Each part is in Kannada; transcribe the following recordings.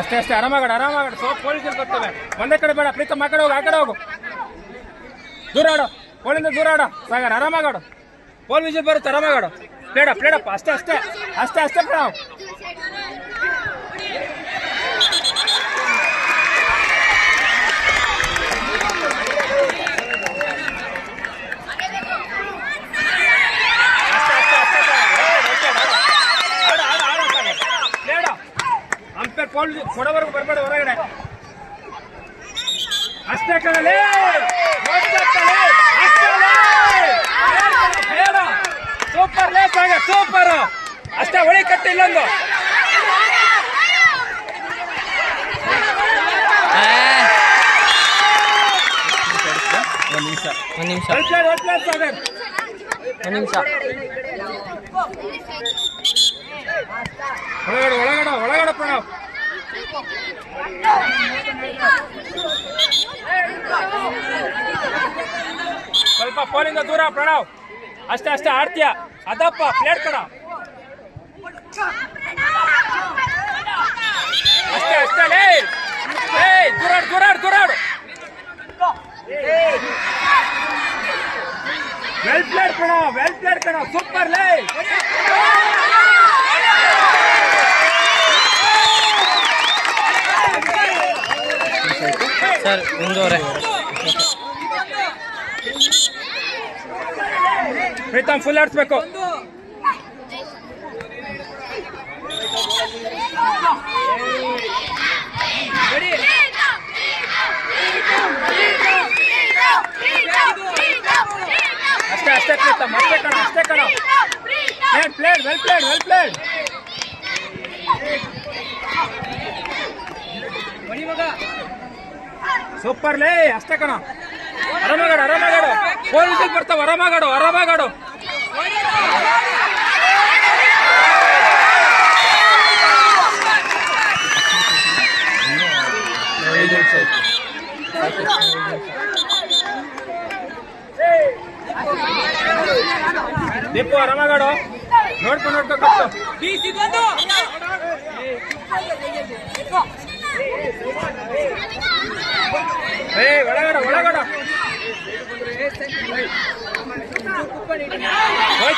ಅಷ್ಟೇ ಅಷ್ಟೇ ಆರಾಮಾಗಡ ಸೋಪ್ ಪೊಲೀಸರು ಬರ್ತವೆ. ಒಂದೇ ಕಡೆ ಬೇಡ ಪ್ರೀತಮ್, ಆ ಕಡೆ ಹೋಗು, ಆ ಕಡೆ ಹೋಗು, ದೂರ ಆಡು, ಕೋಳಿಂದ ದೂರ ಆಡು ಸಾಗರ್, ಆರಾಮಾಗಾಡು. ಪೋಲ್ ವಿಜಿಲ್ ಬರುತ್ತೆ, ಆರಾಮಾಗಾಡು. ಪ್ಲೇಡಪ್ಪ ಅಷ್ಟೇ ಅಷ್ಟೇ ಅಷ್ಟೇ ಅಷ್ಟೇ ನಾವು ಅಂಪೇರ್ ಪೋಲ್ ಕೊಡೋವರೆಗೂ ಬರಬೇಡ ಹೊರಗಡೆ. ಅಷ್ಟೇ ಕಣಲೇ, ಸೂಪರ್ ಲೇ ಸಾಗರ್, ಸೂಪರ್. ಅಷ್ಟೇ ಹೊಳಿ ಕಟ್ಟಿ ಇಲ್ಲೊಂದು. ಒಂದು ನಿಮಿಷ ಸಾಗರ್ ಒಳಗಡೆ ಪ್ರಣವ್. ಸ್ವಲ್ಪ ಪೋಲಿಂದ ದೂರ ಪ್ರಣವ್. ಅಷ್ಟೇ ಅಷ್ಟೇ ಆಡ್ತೀಯ ಅದಪ್ಪ, ಪ್ಲೇಟ್ ಕಣ. ಅಷ್ಟೇ ಅಷ್ಟೇ ಲೇ, ದೂರಾಡು. ವೆಲ್ ಪ್ಲೇಟ್ ಕಣ, ಸೂಪರ್ ಲೇ. ಸರ್ ಒಂದೂವರೆ. ಪ್ರೀತಮ್ ಫುಲ್ ಆಡಿಸ್ಬೇಕು. ಅಷ್ಟೇ ಅಷ್ಟೇ ಪ್ರೀತಮ್, ಅಷ್ಟೇ ಕಣ. Played well played. ಸೂಪರ್ ಲೇ, ಅಷ್ಟೇ ಕಣ. ಆರಾಮಾಗಾಡು. ಪೊಲೀಸಲ್ಲಿ ಬರ್ತಾವ, ಆರಾಮಾಗಾಡು. ದೀಪು ಆರಾಮಾಗಾಡು, ನೋಡ್ಕೊಂಡು ಒಳಗಡ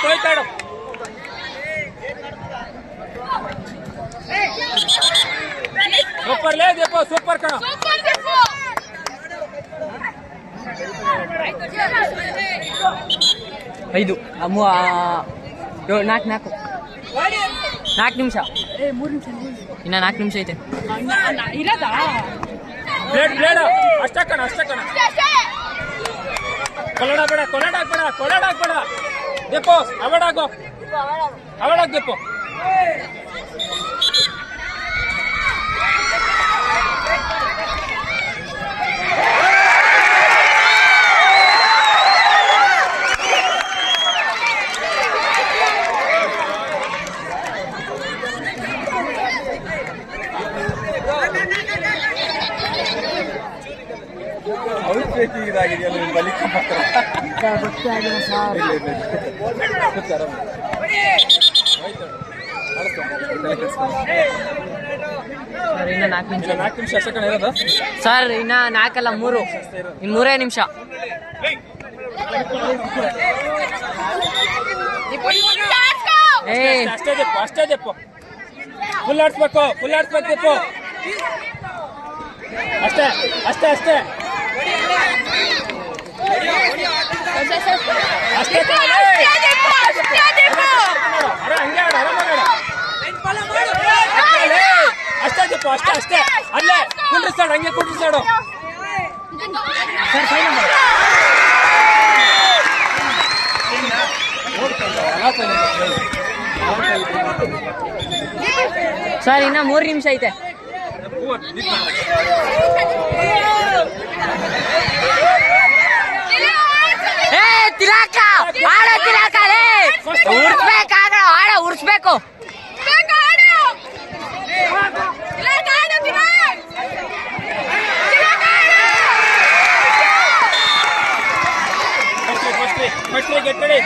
ಹೋಯ್ತಾಡು. ಸೂಪರ್ ಲೇ ದೀಪು, ಸೂಪರ್ ಕಣ. ಐದು 4 ನಿಮಿಷ. ಇನ್ನ 4 ನಿಮಿಷ ಐತೆ. ಪ್ಲೇಡ್ ಅಷ್ಟೇ ಕಣ. ಕೊಲಾಡಾಗ್ಬೇಡ ದೀಪು, ಅವಾರ್ಡ್ ದೀಪು. ಇನ್ನ 4 ನಿಮಿಷ. 4 ನಿಮಿಷ ಅಷ್ಟೇ ಕಣ ಇರೋದು ಸರ್. ಇನ್ನ 4 ಅಲ್ಲ 3, ಇನ್ನು 3 ನಿಮಿಷ. ಅಷ್ಟೇ ದೀಪು, ಫುಲ್ ಆಡಿಸ್ಬೇಕು ದೀಪು. ಅಷ್ಟೇ ಅಷ್ಟೇ ಹಂಗೆ ಆಡು, ಆರಾಮಾಗಾಡು. ಅಷ್ಟೇ ದೀಪು, ಅಷ್ಟೇ ಅಲ್ಲೇ ಕುಂಡ್ರಿಸಾಡು, ಹಂಗೆ ಕುಂಡ್ರಿಸಾಡು. ಸರ್ ಇನ್ನ 3 ನಿಮಿಷ ಐತೆ. ತಿರಾಕ ಉರ್ಸ್ಬೇಕು. get ready.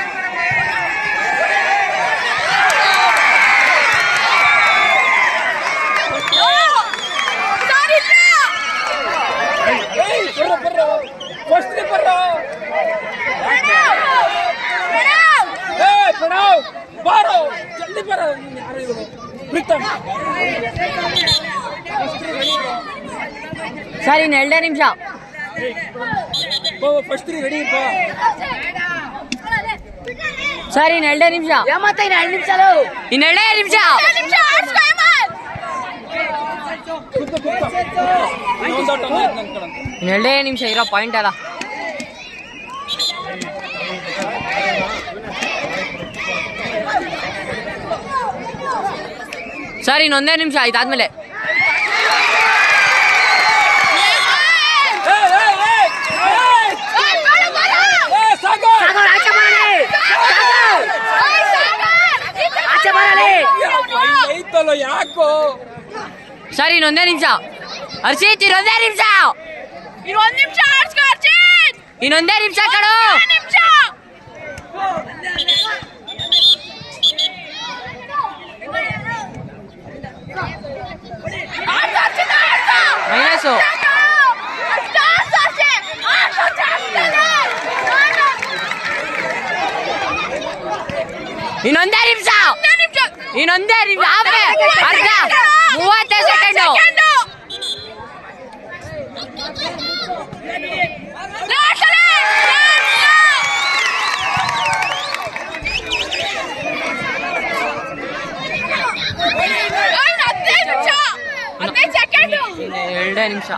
ಬಾರೋ ಜಲ್ದಿ ಬರೋ. ಯಾರು ಇವರು? ಪ್ರೀತಮ್. ಸರ್ ಇನ್ನು 2 ನಿಮಿಷ. ಫಸ್ಟ್ ರೆಡಿ ಬಾ. ಸರ್ ಇನ್ನು 2 ನಿಮಿಷ. ಇನ್ನು 2 ನಿಮಿಷ. ಇನ್ನು 2 ನಿಮಿಷ ಇರೋ ಪಾಯಿಂಟ್ ಅಲ್ಲ. ಸರ್ ಇನ್ನೊಂದೇ ನಿಮಿಷ ಇದಾದ್ಮೇಲೆ. ಯಾಕೋ ಸರ್ ಇನ್ನೊಂದೇ ನಿಮಿಷ. ಹರ್ಷಿತ್ ಇನ್ನೊಂದೇ ನಿಮಿಷ. ಇನ್ನೊಂದೇ ನಿಮಿಷ ಕಣೋ. ಮೈನಸ್ಸು. ಇನ್ನೊಂದೇ ನಿಮಿಷ. ಇನ್ನೊಂದೇ ನಿಮಿಷ. ಅರ್ಧ 30 ಸೆಕೆಂಡು. ಇನ್ನು 2 ನಿಮಿಷ.